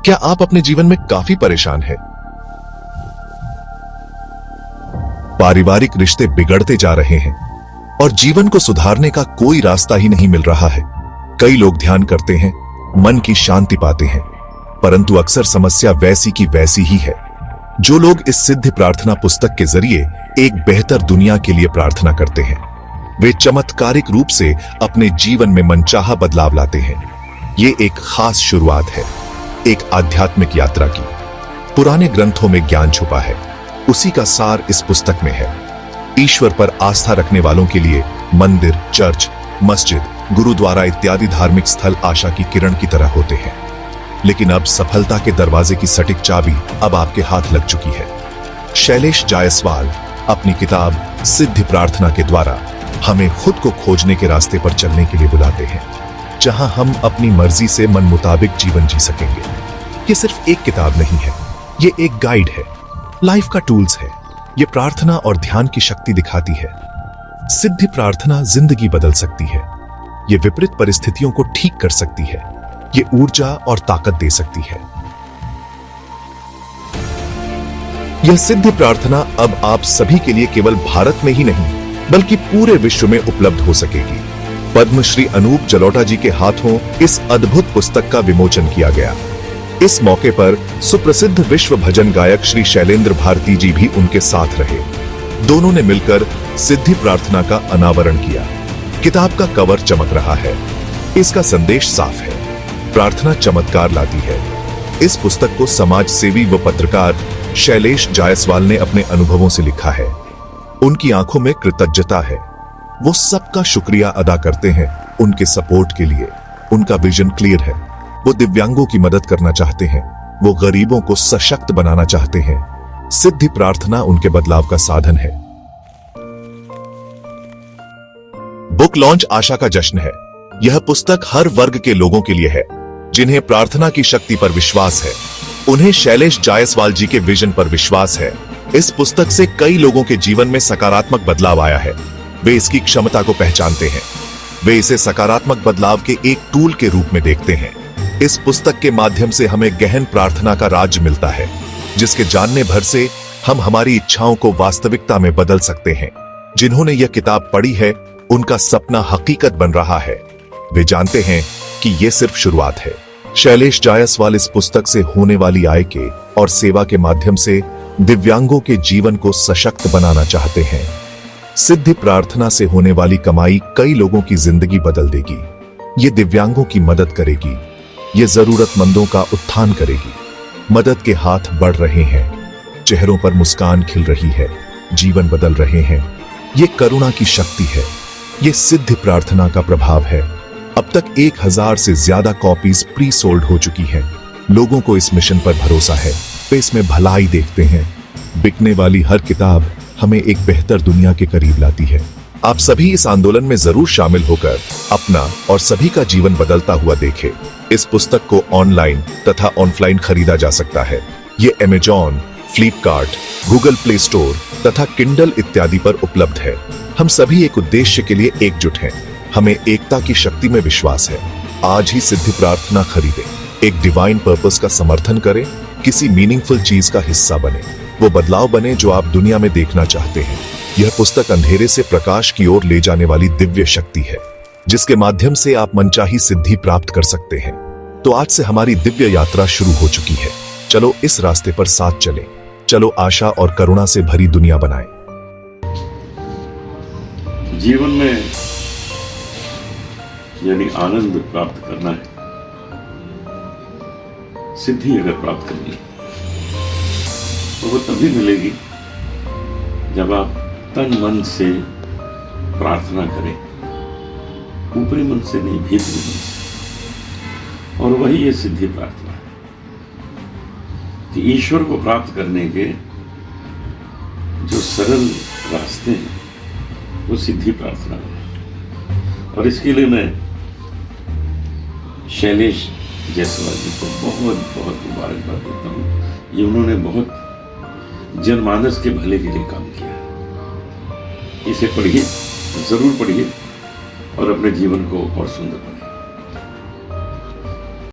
क्या आप अपने जीवन में काफी परेशान हैं? पारिवारिक रिश्ते बिगड़ते जा रहे हैं और जीवन को सुधारने का कोई रास्ता ही नहीं मिल रहा है। कई लोग ध्यान करते हैं, मन की शांति पाते हैं, परंतु अक्सर समस्या वैसी की वैसी ही है। जो लोग इस सिद्ध प्रार्थना पुस्तक के जरिए एक बेहतर दुनिया के लिए प्रार्थना करते हैं, वे चमत्कारिक रूप से अपने जीवन में मनचाहा बदलाव लाते हैं। ये एक खास शुरुआत है, एक आध्यात्मिक यात्रा की। पुराने ग्रंथों में ज्ञान छुपा है, उसी का सार इस पुस्तक में है। ईश्वर पर आस्था रखने वालों के लिए मंदिर, चर्च, मस्जिद, गुरुद्वारा इत्यादि धार्मिक स्थल आशा की किरण की तरह होते हैं। लेकिन अब सफलता के दरवाजे की सटीक चाबी अब आपके हाथ लग चुकी है। शैलेश जायसवाल अपनी किताब सिद्ध प्रार्थना के द्वारा हमें खुद को खोजने के रास्ते पर चलने के लिए बुलाते हैं, जहां हम अपनी मर्जी से मन मुताबिक जीवन जी सकेंगे। ये सिर्फ एक किताब नहीं है, ये एक गाइड है, लाइफ का टूल्स है। ये प्रार्थना और ध्यान की शक्ति दिखाती है। सिद्ध प्रार्थना जिंदगी बदल सकती है। ये विपरीत परिस्थितियों को ठीक कर सकती है। ये ऊर्जा और ताकत दे सकती है। यह सिद्ध प्रार्थना अब आप सभी के लिए केवल भारत में ही नहीं बल्कि पूरे विश्व में उपलब्ध हो सकेगी। पद्मश्री अनूप जलोटा जी के हाथों इस अद्भुत पुस्तक का विमोचन किया गया। इस मौके पर सुप्रसिद्ध विश्व भजन गायक श्री शैलेंद्र भारती जी भी उनके साथ रहे। दोनों ने मिलकर सिद्ध प्रार्थना का अनावरण किया। किताब का कवर चमक रहा है। इसका संदेश साफ है, प्रार्थना चमत्कार लाती है। इस पुस्तक को समाज सेवी व पत्रकार शैलेश जायसवाल ने अपने अनुभवों से लिखा है। उनकी आंखों में कृतज्ञता है। वो सबका शुक्रिया अदा करते हैं उनके सपोर्ट के लिए। उनका विजन क्लियर है। वो दिव्यांगों की मदद करना चाहते हैं, वो गरीबों को सशक्त बनाना चाहते हैं। सिद्ध प्रार्थना उनके बदलाव का साधन है। बुक लॉन्च आशा का जश्न है। यह पुस्तक हर वर्ग के लोगों के लिए है, जिन्हें प्रार्थना की शक्ति पर विश्वास है। उन्हें शैलेश जायसवाल जी के विजन पर विश्वास है। इस पुस्तक से कई लोगों के जीवन में सकारात्मक बदलाव आया है। वे इसकी क्षमता को पहचानते हैं। वे इसे सकारात्मक बदलाव के एक टूल के रूप में देखते हैं। इस पुस्तक के माध्यम से हमें गहन प्रार्थना का राज मिलता है, जिसके जानने भर से हम हमारी इच्छाओं को वास्तविकता में बदल सकते हैं। जिन्होंने यह किताब पढ़ी है, उनका सपना हकीकत बन रहा है। वे जानते हैं कि यह सिर्फ शुरुआत है। शैलेश जायसवाल इस पुस्तक से होने वाली आय के और सेवा के माध्यम से दिव्यांगों के जीवन को सशक्त बनाना चाहते हैं। सिद्ध प्रार्थना से होने वाली कमाई कई लोगों की जिंदगी बदल देगी। ये दिव्यांगों की मदद करेगी, ये जरूरतमंदों का उत्थान करेगी। मदद के हाथ बढ़ रहे हैं, चेहरों पर मुस्कान खिल रही है, जीवन बदल रहे हैं। ये करुणा की शक्ति है, ये सिद्ध प्रार्थना का प्रभाव है। अब तक 1000 से ज्यादा कॉपीज प्री सोल्ड हो चुकी हैं। लोगों को इस मिशन पर भरोसा है, वे इसमें भलाई देखते हैं। बिकने वाली हर किताब हमें एक बेहतर दुनिया के करीब लाती है। आप सभी इस आंदोलन में जरूर शामिल होकर अपना और सभी का जीवन बदलता हुआ देखें। इस पुस्तक को ऑनलाइन तथा ऑफलाइन खरीदा जा सकता है। ये Amazon, Flipkart, Google play store तथा किंडल इत्यादि पर उपलब्ध है। हम सभी एक उद्देश्य के लिए एकजुट हैं। हमें एकता की शक्ति में विश्वास है। आज ही सिद्ध प्रार्थना खरीदें, एक डिवाइन पर्पस का समर्थन करें, किसी मीनिंगफुल चीज का हिस्सा बने, वो बदलाव बने जो आप दुनिया में देखना चाहते हैं। यह पुस्तक अंधेरे से प्रकाश की ओर ले जाने वाली दिव्य शक्ति है, जिसके माध्यम से आप मनचाही सिद्धि प्राप्त कर सकते हैं। तो आज से हमारी दिव्य यात्रा शुरू हो चुकी है। चलो इस रास्ते पर साथ चलें। चलो आशा और करुणा से भरी दुनिया बनाएं। जीवन में यानी आनंद प्राप्त करना है, सिद्धि अगर प्राप्त करनी है तो वो तभी मिलेगी जब आप तन मन से प्रार्थना करें, ऊपरी मन से नहीं, भीतरी मन से। और वही ये सिद्धि प्रार्थना है कि ईश्वर को प्राप्त करने के जो सरल रास्ते हैं वो सिद्धि प्रार्थना है। और इसके लिए मैं शैलेश जायसवाल जी को बहुत बहुत मुबारकबाद देता हूँ। ये उन्होंने बहुत जनमानस के भले के लिए काम किया है। इसे पढ़िए, जरूर पढ़िए और अपने जीवन को और सुंदर